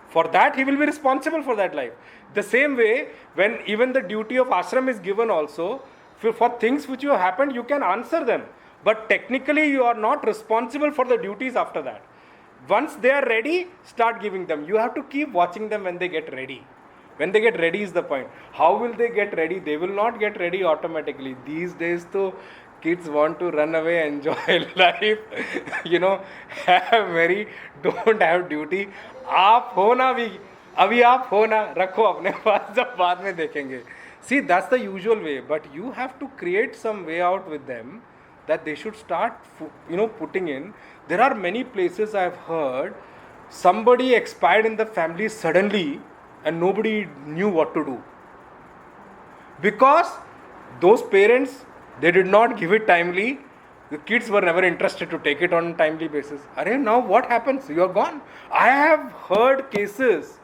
For that, he will be responsible for that life. The same way, when even the duty of ashram is given also, for things which have happened, you can answer them. But technically, you are not responsible for the duties after that. Once they are ready, start giving them. You have to keep watching them when they get ready. When they get ready is the point. How will they get ready? They will not get ready automatically. These days, though, kids want to run away, enjoy life, don't have duty. आप हो ना अभी आप हो ना रखो अपने पास, जब बाद में देखेंगे. See, that's the usual way, but you have to create some way out with them that they should start, putting in. There are many places I've heard somebody expired in the family suddenly and nobody knew what to do. Because those parents, they did not give it timely. The kids were never interested to take it on a timely basis. Now what happens? You are gone. I have heard cases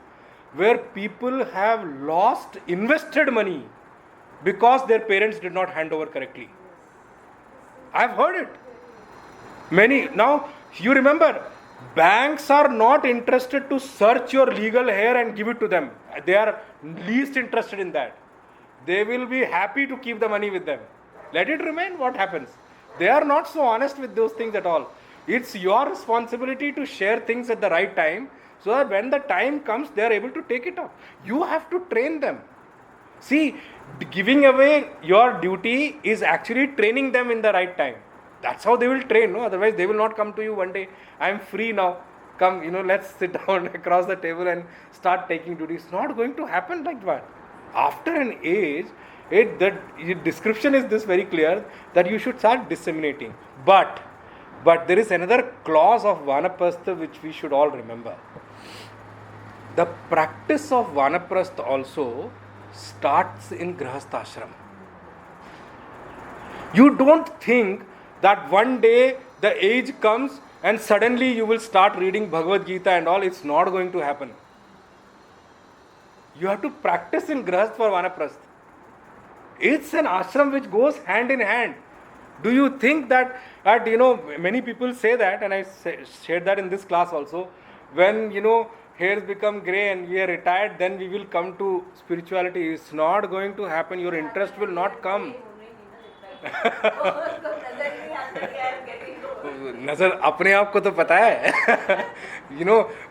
where people have lost invested money because their parents did not hand over correctly. I've heard it. Many. Now, you remember, banks are not interested to search your legal hair and give it to them. They are least interested in that. They will be happy to keep the money with them. Let it remain, what happens? They are not so honest with those things at all. It's your responsibility to share things at the right time so that when the time comes, they are able to take it up. You have to train them. See, giving away your duty is actually training them in the right time. That's how they will train, no? Otherwise, they will not come to you one day. I am free now. Come, let's sit down across the table and start taking duties. It's not going to happen like that. After an age, the description is this very clear that you should start disseminating. But there is another clause of Vanaprastha which we should all remember. The practice of Vanaprastha also starts in Grahasthashram. You don't think that one day the age comes and suddenly you will start reading Bhagavad Gita and all. It's not going to happen. You have to practice in Grahastha for Vanaprastha. It's an ashram which goes hand in hand. Do you think that many people say that, and I shared that in this class also, when hairs become grey and we are retired, then we will come to spirituality. It's not going to happen. Your interest will not come. नजर अपने आप को तो पता है.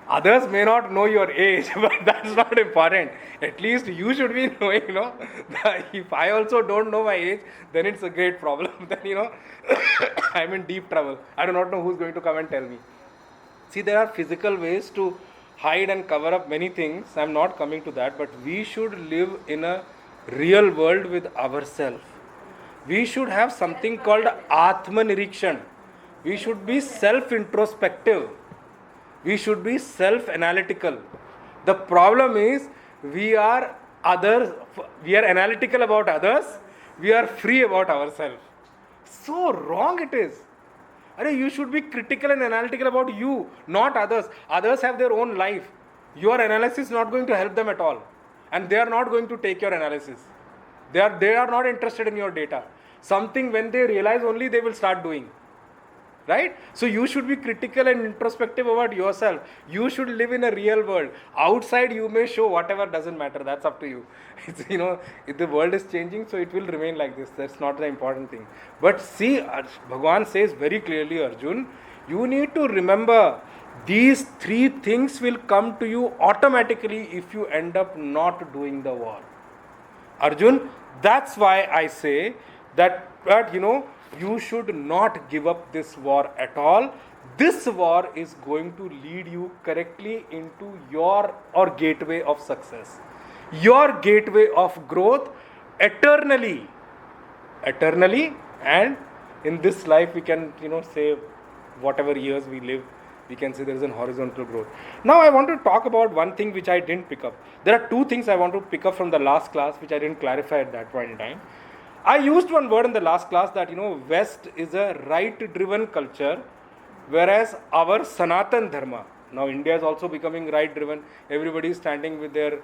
Others may not know your age, but that's not important. At least you should be knowing, that if I also don't know my age, then it's a great problem. Then, I'm in deep trouble. I do not know who's going to come and tell me. See, there are physical ways to hide and cover up many things. I'm not coming to that, but we should live in a real world with ourselves. We should have something called Atma-Nirikshan. We should be self-introspective. We should be self-analytical. The problem is we are analytical about others. We are free about ourselves. So wrong it is. You should be critical and analytical about you, not others. Others have their own life. Your analysis is not going to help them at all. And they are not going to take your analysis. They are not interested in your data. Something when they realize only they will start doing. Right? So you should be critical and introspective about yourself. You should live in a real world. Outside you may show whatever, doesn't matter. That's up to you. It's, if the world is changing, so it will remain like this. That's not the important thing. But see, Bhagavan says very clearly, Arjun, you need to remember these three things will come to you automatically if you end up not doing the war. Arjun, that's why I say that you should not give up this war at all. This war is going to lead you correctly into your gateway of success, your gateway of growth eternally. eternally, and in this life we can, say whatever years we live, we can say there is an horizontal growth. Now I want to talk about one thing which I didn't pick up. There are two things I want to pick up from the last class which I didn't clarify at that point in time. I used one word in the last class that, West is a right-driven culture, whereas our Sanatan Dharma, now India is also becoming right-driven. Everybody is standing with their,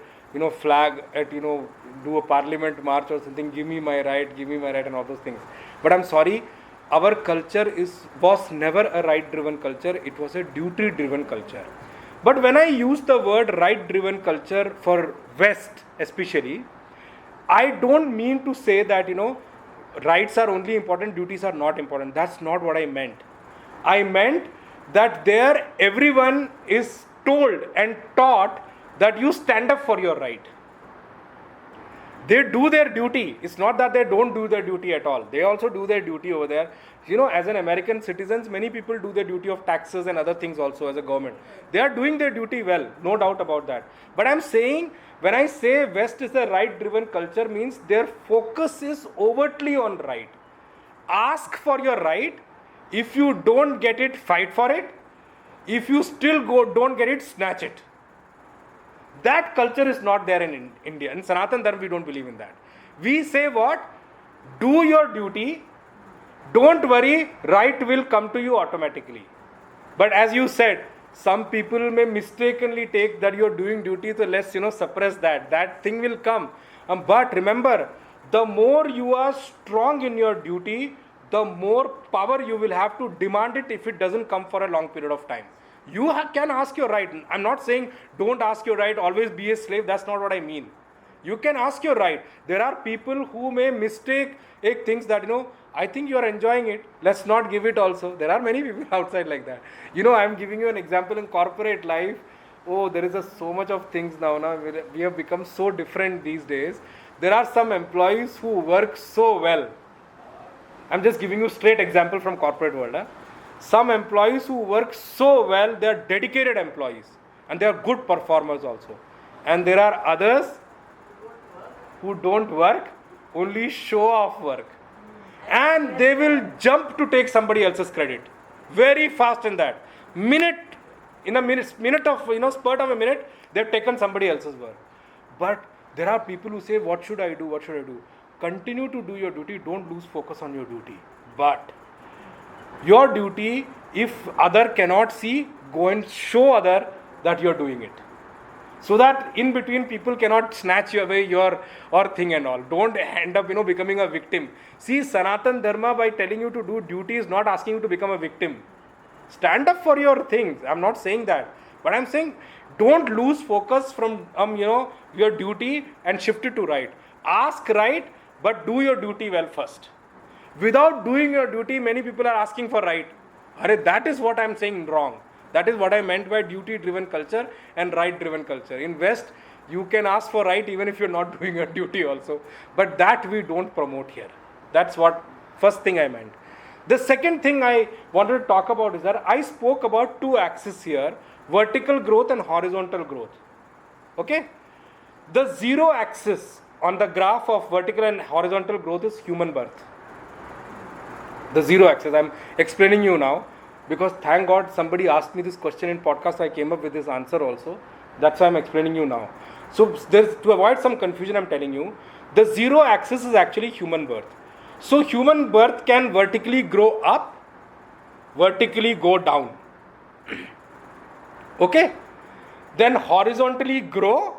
flag at, do a parliament march or something, give me my right, and all those things. But I'm sorry, our culture was never a right-driven culture, it was a duty-driven culture. But when I use the word right-driven culture for West especially, I don't mean to say that, rights are only important, duties are not important. That's not what I meant. I meant that there everyone is told and taught that you stand up for your right. They do their duty. It's not that they don't do their duty at all. They also do their duty over there. As an American citizens, many people do their duty of taxes and other things also as a government. They are doing their duty well, no doubt about that. But I'm saying, when I say West is a right-driven culture, means their focus is overtly on right. Ask for your right. If you don't get it, fight for it. If you still don't get it, snatch it. That culture is not there in India. In Sanatan Dharma, we don't believe in that. We say what? Do your duty. Don't worry, right will come to you automatically. But as you said, some people may mistakenly take that you're doing duty, so let's suppress that. That thing will come. But remember, the more you are strong in your duty, the more power you will have to demand it if it doesn't come for a long period of time. You can ask your right. I'm not saying don't ask your right, always be a slave. That's not what I mean. You can ask your right. There are people who may mistake things that, I think you are enjoying it. Let's not give it also. There are many people outside like that. I'm giving you an example in corporate life. Oh, there is so much of things now. We have become so different these days. There are some employees who work so well. I'm just giving you straight example from corporate world. Some employees who work so well, they are dedicated employees and they are good performers also. And there are others who don't work, only show off work. And they will jump to take somebody else's credit. Very fast in that. In a minute of, spurt of a minute, they've taken somebody else's work. But there are people who say, what should I do? Continue to do your duty. Don't lose focus on your duty. But your duty, if other cannot see, go and show other that you're doing it. So that in between people cannot snatch away your thing and all. Don't end up, becoming a victim. See, Sanatan Dharma, by telling you to do duty, is not asking you to become a victim. Stand up for your things. I'm not saying that. But I'm saying, don't lose focus from, your duty and shift it to right. Ask right, but do your duty well first. Without doing your duty, many people are asking for right. That is what I'm saying wrong. That is what I meant by duty-driven culture and right-driven culture. In West, you can ask for right even if you're not doing your duty also. But that we don't promote here. That's what first thing I meant. The second thing I wanted to talk about is that I spoke about two axes here, vertical growth and horizontal growth. Okay? The zero axis on the graph of vertical and horizontal growth is human birth. The zero axis. I'm explaining you now because thank God somebody asked me this question in podcast. I came up with this answer also. That's why I'm explaining you now. So to avoid some confusion, I'm telling you, the zero axis is actually human birth. So human birth can vertically grow up, vertically go down. Okay? Then horizontally grow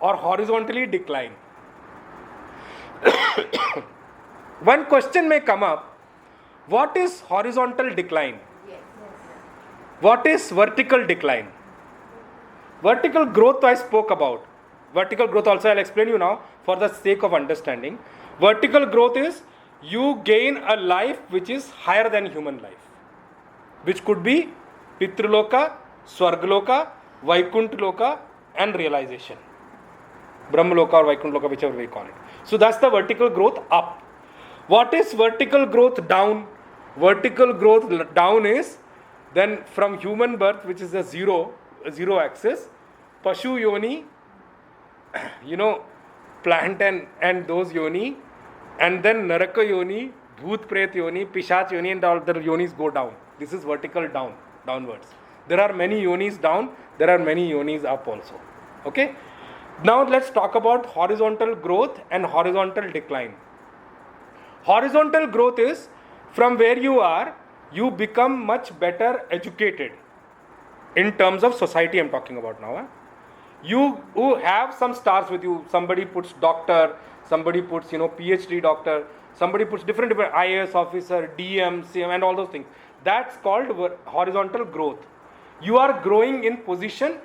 or horizontally decline. One question may come up. What is horizontal decline? Yes. What is vertical decline? Vertical growth I spoke about. Vertical growth also I'll explain you now for the sake of understanding. Vertical growth is you gain a life which is higher than human life. Which could be Pitraloka, Swargaloka, Vaikuntaloka and realization. Brahmaloka or Vaikuntaloka, whichever way you call it. So that's the vertical growth up. What is vertical growth down? Vertical growth down is then from human birth, which is a zero axis, Pashu Yoni, plant and those Yoni, and then Naraka Yoni, Bhoot Pret Yoni, Pishach Yoni, and all the yonis go down. This is vertical down, downwards. There are many yonis down, there are many yonis up also. Okay? Now let's talk about horizontal growth and horizontal decline. Horizontal growth is from where you are, you become much better educated. In terms of society, I'm talking about now. You who have some stars with you, somebody puts doctor, somebody puts PhD doctor, somebody puts different IAS officer, DM, CM, and all those things. That's called horizontal growth. You are growing in position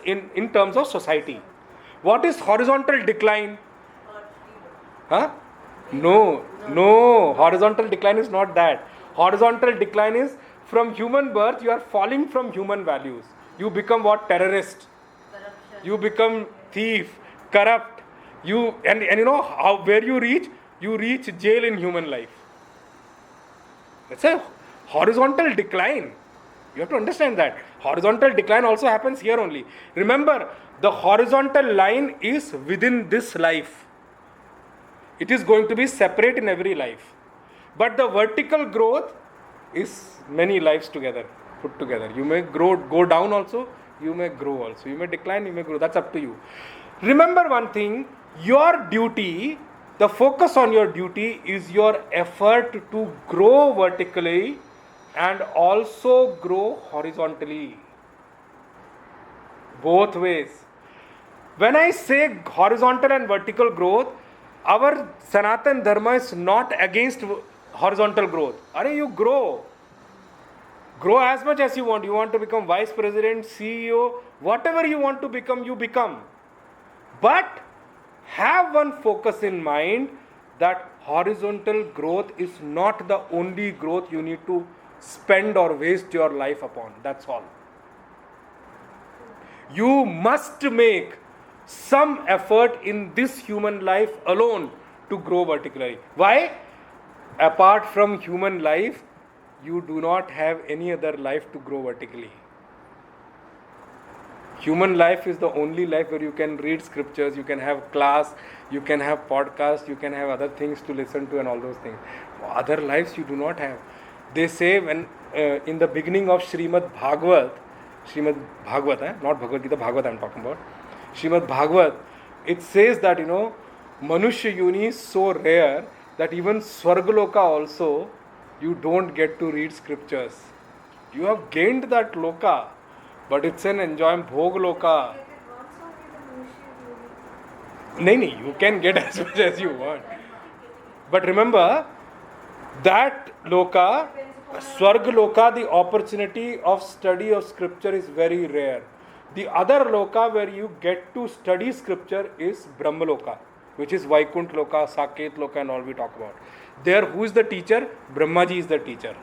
in terms of society. What is horizontal decline? Huh? No. Horizontal decline is not that. Horizontal decline is from human birth, you are falling from human values. You become what? Terrorist. Corruption. You become thief, corrupt. And you know where you reach? You reach jail in human life. It's a horizontal decline. You have to understand that. Horizontal decline also happens here only. Remember, the horizontal line is within this life. It is going to be separate in every life. But the vertical growth is many lives together, put together. You may go down also, you may grow also. You may decline, you may grow. That's up to you. Remember one thing, your duty, the focus on your duty is your effort to grow vertically and also grow horizontally. Both ways. When I say horizontal and vertical growth, our Sanatan Dharma is not against horizontal growth. You grow. Grow as much as you want. You want to become vice president, CEO, whatever you want to become, you become. But have one focus in mind that horizontal growth is not the only growth you need to spend or waste your life upon. That's all. You must make some effort in this human life alone to grow vertically. Why? Apart from human life, you do not have any other life to grow vertically. Human life is the only life where you can read scriptures, you can have class, you can have podcasts, you can have other things to listen to and all those things. Other lives you do not have. They say when in the beginning of Srimad Bhagavad, not Bhagavad Gita, Bhagavad I'm talking about. Srimad Bhagavad, it says that Manushya Yoni is so rare that even Swargaloka also you don't get to read scriptures. You have gained that loka, but it's an enjoyment. Bhog loka. No, you can get as much as you want. But remember, that loka, Swarg loka, the opportunity of study of scripture is very rare. The other loka where you get to study scripture is Brahma loka, which is Vaikunt loka, Saket loka and all we talk about. There, who is the teacher? Brahmaji is the teacher.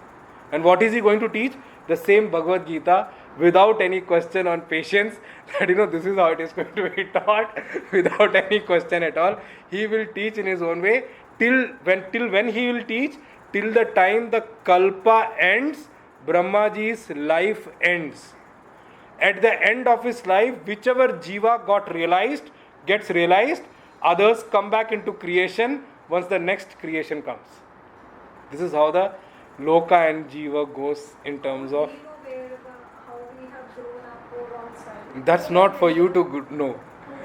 And what is he going to teach? The same Bhagavad Gita without any question on patience. That this is how it is going to be taught without any question at all. He will teach in his own way till when he will teach, till the time the kalpa ends, Brahmaji's life ends. At the end of his life, whichever jiva gets realized, others come back into creation once the next creation comes. This is how the loka and jiva goes in terms of. How we have grown up or on side. That's not for you to know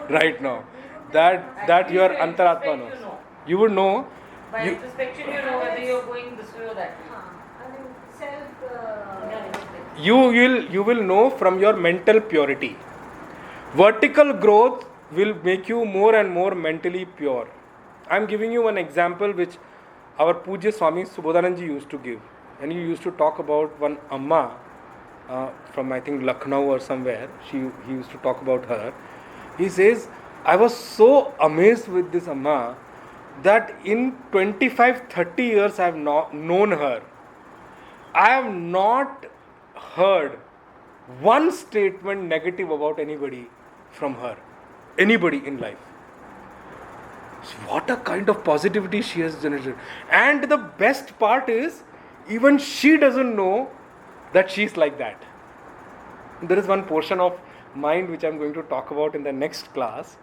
right now. That your antaratma knows. You would know. By introspection, you know whether you're going this way or that way. You will know from your mental purity. Vertical growth will make you more and more mentally pure. I am giving you one example which our Pujya Swami Subodhananji used to give. And he used to talk about one Amma from I think Lucknow or somewhere. He used to talk about her. He says, I was so amazed with this Amma that in 25-30 years I have known her. I have not heard one statement negative about anybody from her. Anybody in life. So what a kind of positivity she has generated. And the best part is, even she doesn't know that she's like that. There is one portion of mind which I'm going to talk about in the next class.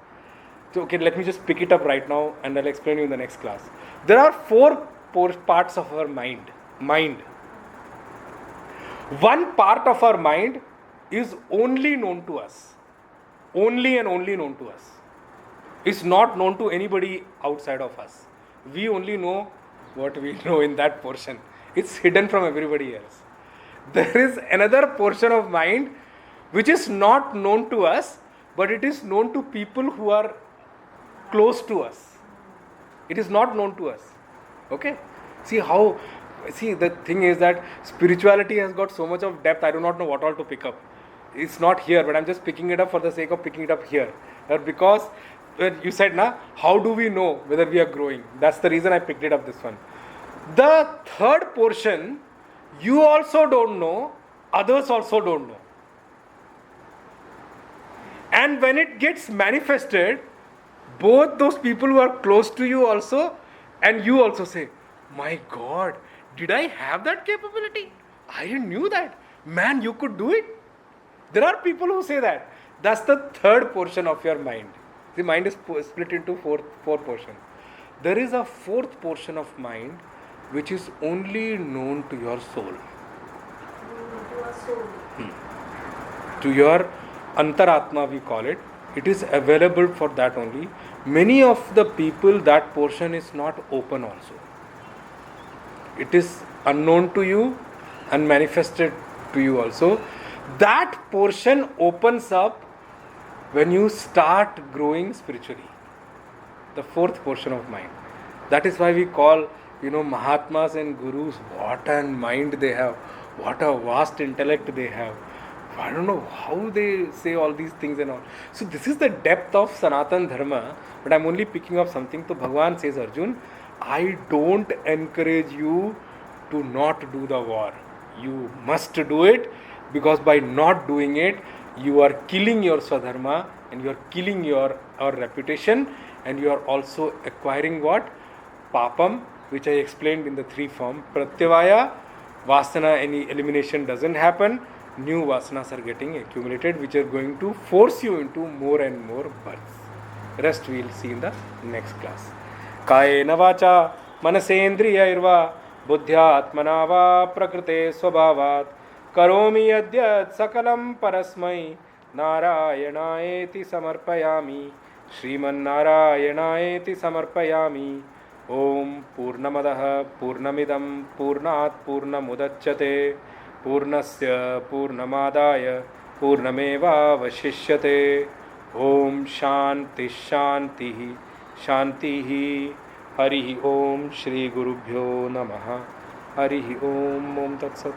So, okay, let me just pick it up right now and I'll explain you in the next class. There are four parts of our mind. One part of our mind is only known to us. Only and only known to us. It's not known to anybody outside of us. We only know what we know in that portion. It's hidden from everybody else. There is another portion of mind which is not known to us, but it is known to people who are close to us. It is not known to us. Okay? See, the thing is that spirituality has got so much of depth, I do not know what all to pick up. It's not here, but I'm just picking it up for the sake of picking it up here. Because you said, how do we know whether we are growing? That's the reason I picked it up, this one. The third portion, you also don't know, others also don't know. And when it gets manifested, both those people who are close to you also, and you also say, my God, did I have that capability? I didn't knew that. Man, you could do it. There are people who say that. That's the third portion of your mind. The mind is split into four portions. There is a fourth portion of mind which is only known to your soul. To our soul. To your antaratma, we call it. It is available for that only. Many of the people, that portion is not open also. It is unknown to you, unmanifested to you also. That portion opens up when you start growing spiritually. The fourth portion of mind. That is why we call, Mahatmas and Gurus, what a mind they have, what a vast intellect they have. I don't know how they say all these things and all. So this is the depth of Sanatan Dharma, but I'm only picking up something. So Bhagavan says, Arjun, I don't encourage you to not do the war. You must do it, because by not doing it, you are killing your Swadharma and you are killing our reputation, and you are also acquiring what? Papam, which I explained in the three form. Pratyavaya, Vasana, any elimination doesn't happen. New Vasanas are getting accumulated, which are going to force you into more and more births. Rest we will see in the next class. Kayena vacha manasendriyairva buddhyatmana va prakrite swabhavat karomi yadyat sakalam parasmai narayanaeti samarpayami Shriman Narayanaeti samarpayami. Om Purnamadaha Purnamidam Purnat Purnamudachyate Purnasya Purnamadaya Purnameva Vashishyate. Om Shanti Shanti Shanti. Harihi Om Shri Gurubhyo Namaha. Harihi Om Om Tat Sat.